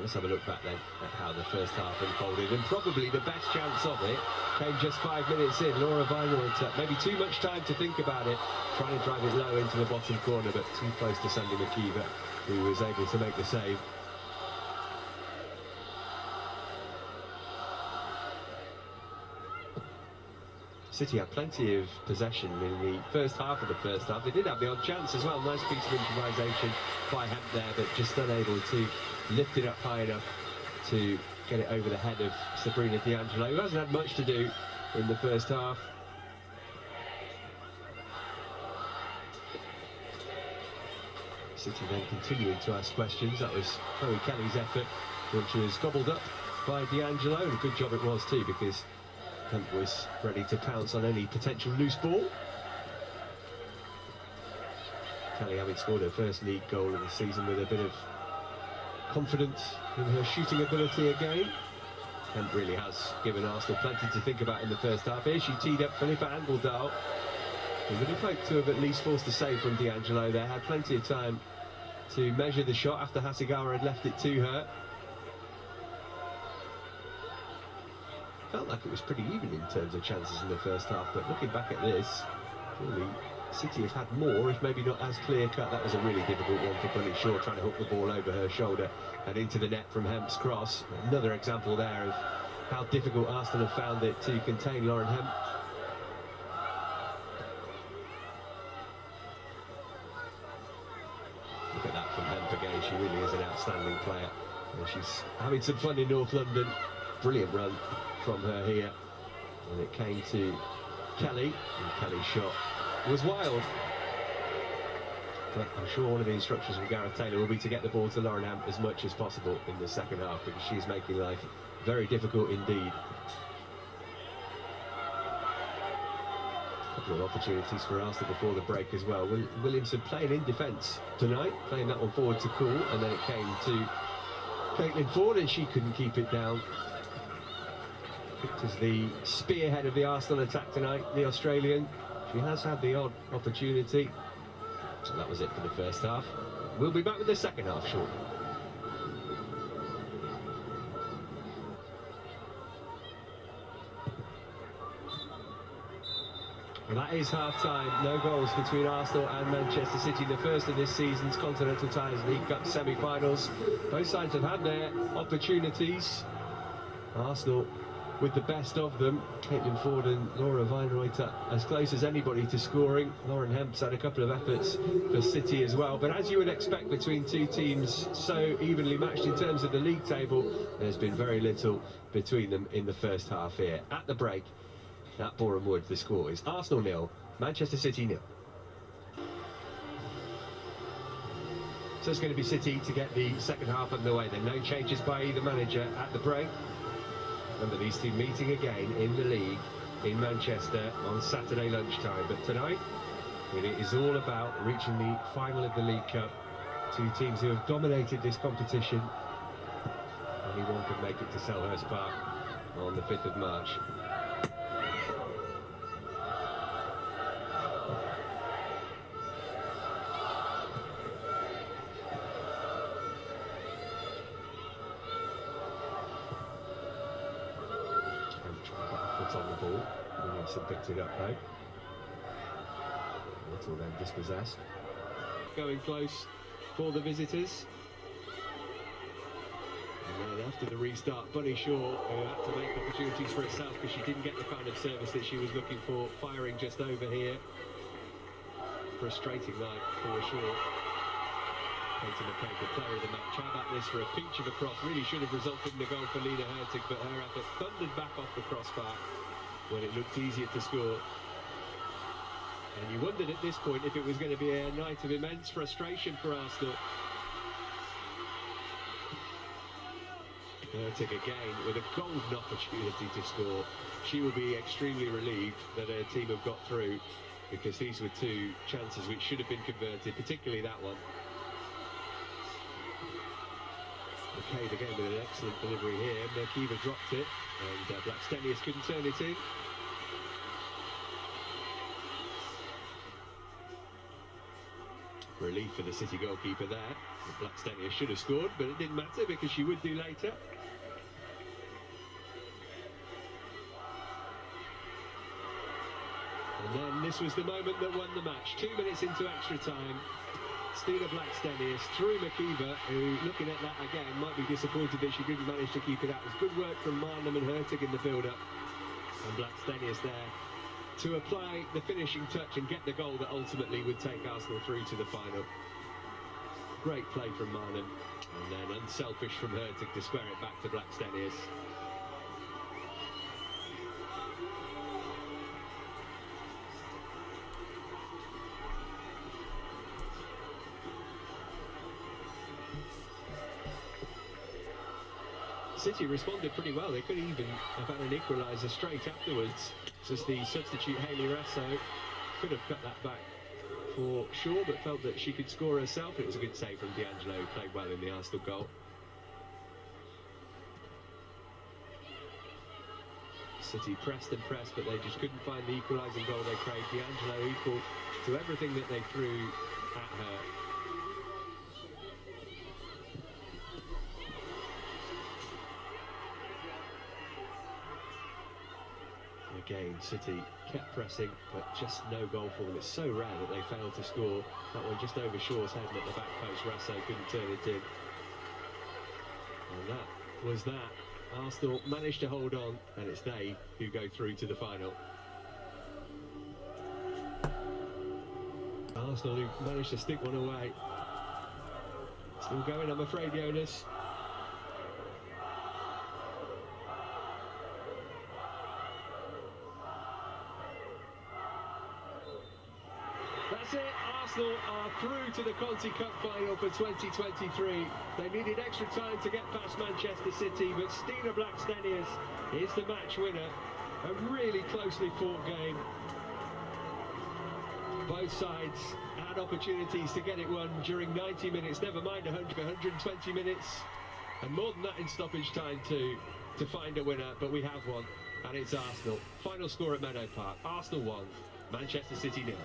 Let's have a look back then at how the first half unfolded, and probably the best chance of it came just 5 minutes in. Laura Weinreuter, maybe too much time to think about it, trying to drive it low into the bottom corner, but too close to Sandy McKeever, who was able to make the save. City had plenty of possession in the first half of the first half. They did have the odd chance as well. Nice piece of improvisation by Hemp there, but just unable to lift it up high enough to get it over the head of Sabrina D'Angelo, who hasn't had much to do in the first half. City then continuing to ask questions. That was Chloe Kelly's effort, which was gobbled up by D'Angelo, and a good job it was too, because Hemp was ready to pounce on any potential loose ball. Kelly having scored her first league goal of the season with a bit of confidence in her shooting ability again. Hemp really has given Arsenal plenty to think about in the first half. Here she teed up Philippa Angeldal. He would have hoped to have at least forced a save from D'Angelo there. Had plenty of time to measure the shot after Hasegawa had left it to her. Felt like it was pretty even in terms of chances in the first half, but looking back at this, clearly City have had more, if maybe not as clear-cut. That was a really difficult one for Bunny Shaw, trying to hook the ball over her shoulder and into the net from Hemp's cross. Another example there of how difficult Arsenal have found it to contain Lauren Hemp. Look at that from Hemp again. She really is an outstanding player. And she's having some fun in North London. Brilliant run from her here, and it came to Kelly, and Kelly's shot was wild. But I'm sure one of the instructions from Gareth Taylor will be to get the ball to Lauren Hemp as much as possible in the second half, because she's making life very difficult indeed. A couple of opportunities for Arsenal before the break as well. Williamson playing in defence tonight, playing that one forward to Cool, and then it came to Caitlin Ford, and she couldn't keep it down. As the spearhead of the Arsenal attack tonight, the Australian. She has had the odd opportunity. So that was it for the first half. We'll be back with the second half shortly. Well, that is half-time. No goals between Arsenal and Manchester City. The first of this season's Continental Tires League Cup semi-finals. Both sides have had their opportunities. Arsenal with the best of them. Caitlin Ford and Laura Weinreuter as close as anybody to scoring. Lauren Hemp's had a couple of efforts for City as well, but as you would expect between two teams so evenly matched in terms of the league table, there's been very little between them in the first half here. At the break at Boreham Wood, the score is Arsenal 0, Manchester City 0. So it's going to be City to get the second half underway then. No changes by either manager at the break. Remember, these two meeting again in the league in Manchester on Saturday lunchtime. But tonight, it is all about reaching the final of the League Cup. Two teams who have dominated this competition. Only one could make it to Selhurst Park on the 5th of March. On the ball, Williamson picked it up though. Little then dispossessed. Going close for the visitors. And then after the restart, Bunny Shaw, who had to make opportunities for herself because she didn't get the kind of service that she was looking for, firing just over here. Frustrating night for Shaw. Katie McCabe, the player of the match. How about this for a pinch of a cross? Really should have resulted in a goal for Lena Hurtig, but her effort thundered back off the crossbar when it looked easier to score. And you wondered at this point if it was going to be a night of immense frustration for Arsenal. Hurtig again with a golden opportunity to score. She will be extremely relieved that her team have got through, because these were two chances which should have been converted, particularly that one. McCabe again with an excellent delivery here. McKeever dropped it, and Blackstenius couldn't turn it in. Relief for the City goalkeeper there. Blackstenius should have scored, but it didn't matter because she would do later. And then this was the moment that won the match. 2 minutes into extra time, Steina Blackstenius through McKeever, who, looking at that again, might be disappointed that she didn't manage to keep it out. It was good work from Marnham and Hertig in the build-up. And Blackstenius there to apply the finishing touch and get the goal that ultimately would take Arsenal through to the final. Great play from Marnham, and then unselfish from Hertig to square it back to Blackstenius. City responded pretty well. They could even have had an equaliser straight afterwards. Just the substitute Hayley Rasso could have cut that back for sure, but felt that she could score herself. It was a good save from D'Angelo, who played well in the Arsenal goal. City pressed and pressed, but they just couldn't find the equalising goal they craved. D'Angelo equal to everything that they threw at her. Again, City kept pressing, but just no goal for them. It's so rare that they failed to score. That one just over Shaw's head and at the back post. Rasso couldn't turn it in. And that was that. Arsenal managed to hold on, and it's they who go through to the final. Arsenal who managed to stick one away. Still going, I'm afraid, Jonas. That's it, Arsenal are through to the Conticup final for 2023. They needed extra time to get past Manchester City, but Steina Blackstenius is the match winner. A really closely fought game. Both sides had opportunities to get it won during 90 minutes, never mind 120 minutes, and more than that in stoppage time too, to find a winner, but we have one, and it's Arsenal. Final score at Meadow Park, Arsenal 1, Manchester City 0.